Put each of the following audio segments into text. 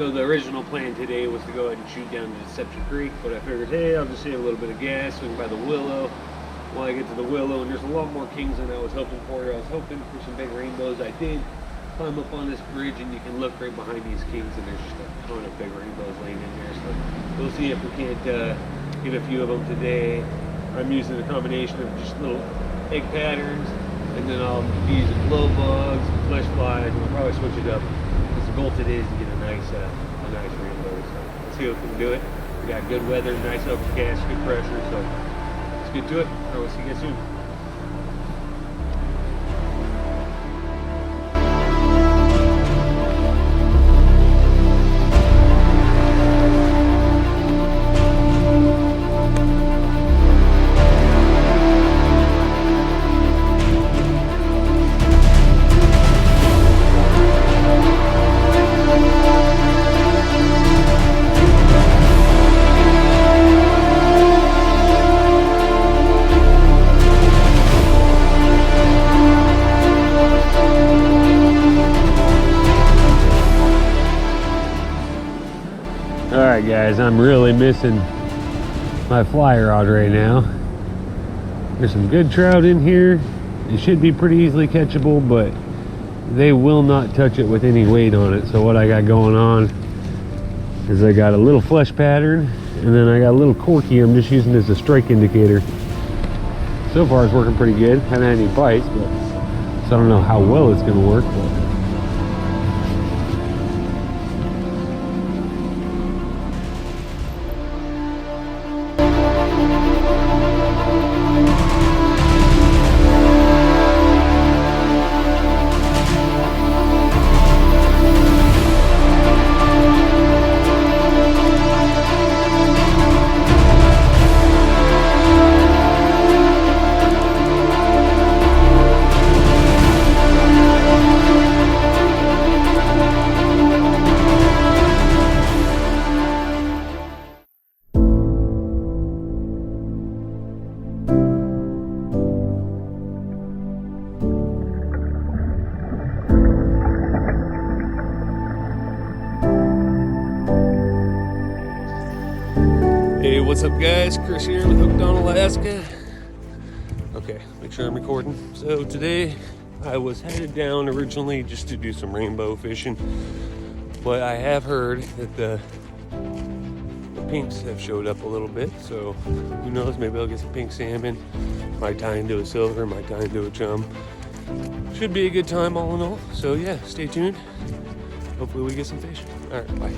So the original plan today was to go ahead and shoot down to Deception Creek, but I figured, hey, I'll just save a little bit of gas, swing by the Willow. While I get to the Willow, and there's a lot more kings than I was hoping for. I was hoping for some big rainbows. I did climb up on this bridge, and you can look right behind these kings, and there's just a ton of big rainbows laying in there. So we'll see if we can't get a few of them today. I'm using a combination of just little egg patterns, and then I'll be using glow bugs, flesh flies, and we'll probably switch it up. Because the goal today is to get a nice rainbow. So let's see if we can do it. We got good weather, nice overcast, good pressure. So let's get to it. I will see you guys soon. Alright guys, I'm really missing my fly rod right now. There's some good trout in here. They should be pretty easily catchable, but they will not touch it with any weight on it. So what I got going on is I got a little flesh pattern, and then I got a little corky I'm just using as a strike indicator. So far it's working pretty good. Haven't had any bites, but so I don't know how well it's going to work. But hey, what's up guys? Chris here with Hooked on Alaska. Okay, make sure I'm recording. So today I was headed down originally just to do some rainbow fishing, but I have heard that the pinks have showed up a little bit, so who knows, maybe I'll get some pink salmon, might tie into a silver, might tie into a chum. Should be a good time all in all. So yeah, stay tuned. Hopefully we get some fish. All right, bye.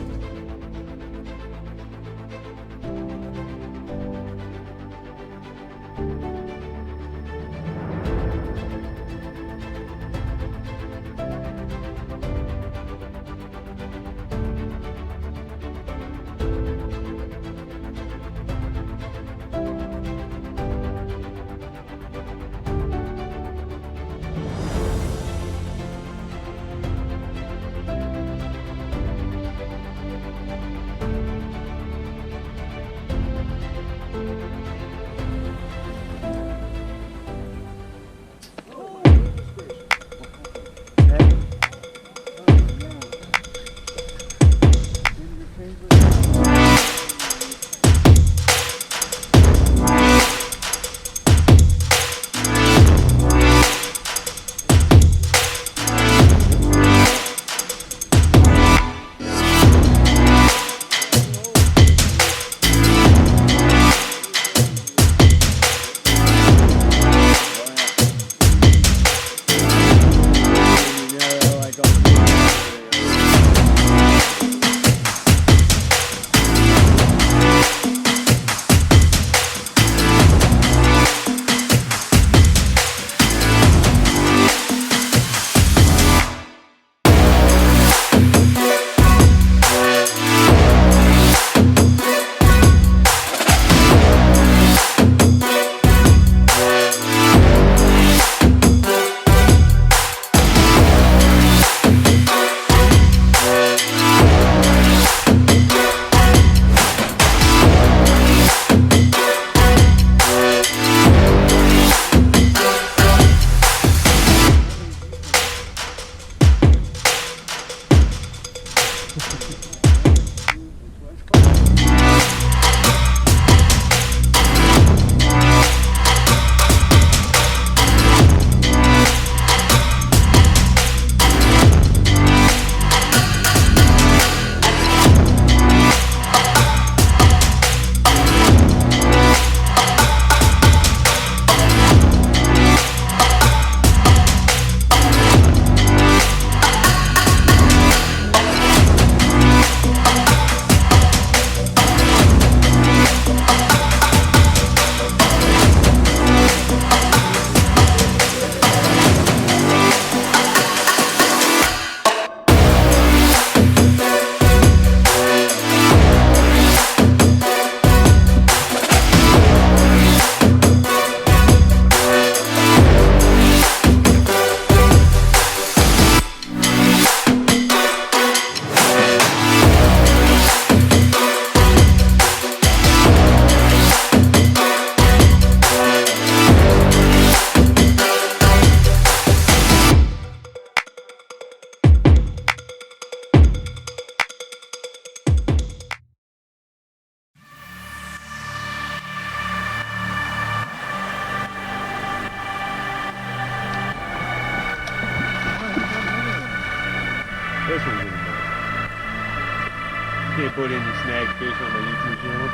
can't put any snag fish on my YouTube channel.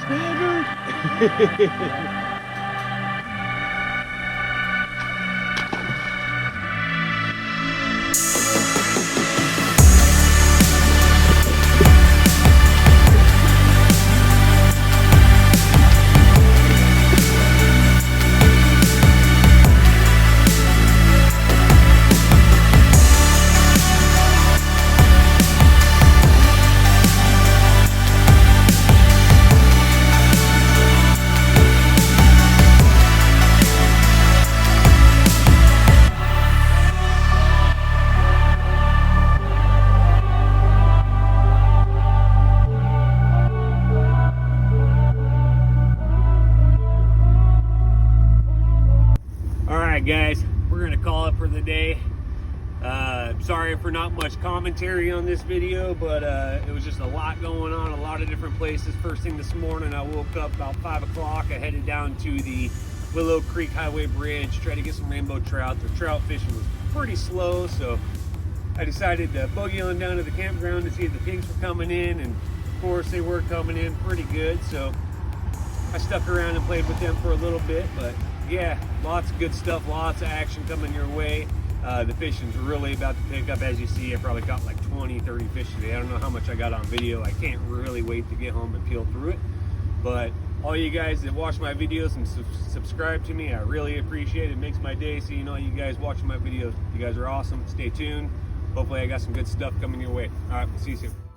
Snagger! Alright guys, we're gonna call it for the day. Sorry for not much commentary on this video, but it was just a lot going on, a lot of different places. First thing this morning, I woke up about 5 o'clock. I headed down to the Willow Creek Highway Bridge, tried to get some rainbow trout. The trout fishing was pretty slow, so I decided to boogie on down to the campground to see if the pigs were coming in, and of course they were coming in pretty good, so I stuck around and played with them for a little bit. But yeah, lots of good stuff, lots of action coming your way. The fishing's really about to pick up. As you see, I probably got like 20-30 fish today. I don't know how much I got on video. I can't really wait to get home and peel through it. But all you guys that watch my videos and subscribe to me, I really appreciate it. It makes my day seeing all you guys watching my videos. You guys are awesome. Stay tuned. Hopefully I got some good stuff coming your way. All right, we'll see you soon.